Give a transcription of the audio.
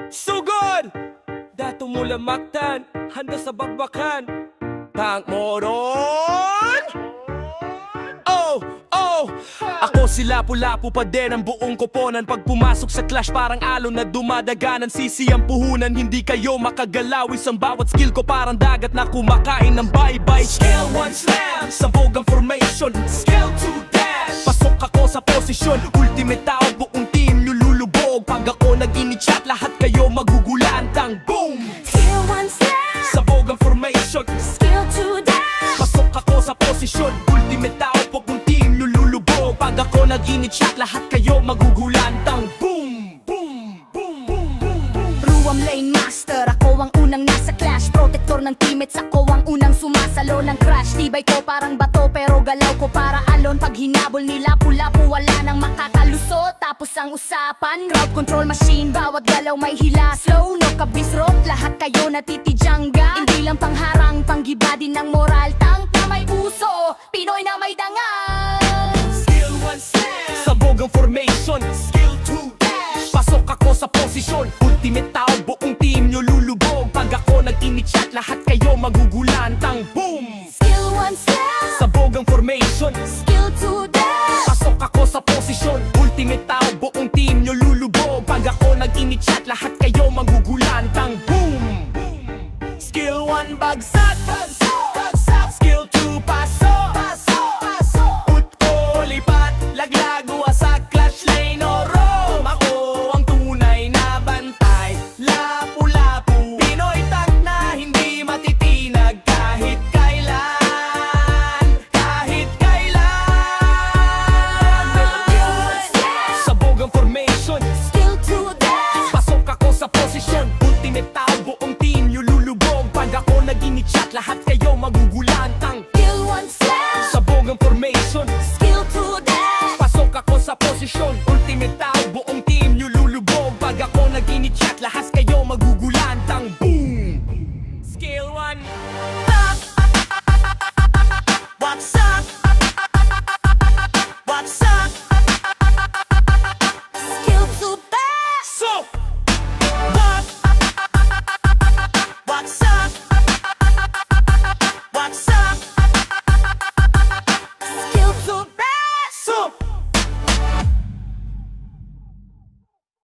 Sugod! Dato mula maktan, handa sa bakbakan. Tank mo ron! Oh! Ako si Lapu-Lapu pa din ang buong koponan. Pag pumasok sa clash parang alon na dumadaganan. Sisi ang puhunan, hindi kayo makagalaw. Isang bawat skill ko parang dagat na kumakain ng bye-bye. Skill 1 slam, sabog ang formation. Skill 2 dash, pasok ako sa posisyon. Ultimate tao, buong team lululubog. Pag ako nag-initiate, lahat kayo magugulantang. Boom! Skill 1 slam, sabog ang formation. skill 2 dash, Pasok ako sa posisyon. Ultimate tao, buong team lululubog. Pag ako nag-initiate, lahat kayo magugulantang. Boom! Boom! Boom! Boom! Boom! Boom! Ruam Lane Master, ako ang unang nasa clash. Protector ng teammates, ako ang unang sumasalo ng crash. Tibay ko parang bato pero galaw ko para alon. Pag hinabol ni Lapu-Lapu wala nang makakalusot. Tapos ang usapan, crowd control machine. Bawat galaw may hila, slow, no kabisrot. Lahat kayo natitijangga. Hindi lang pangharang, panggiba din ng moral. Tank na may puso, Pinoy na may dangal. Skill 1 slam, sabog ang formation. Skill 2 dash, pasok ako sa posisyon. Ultimate tao,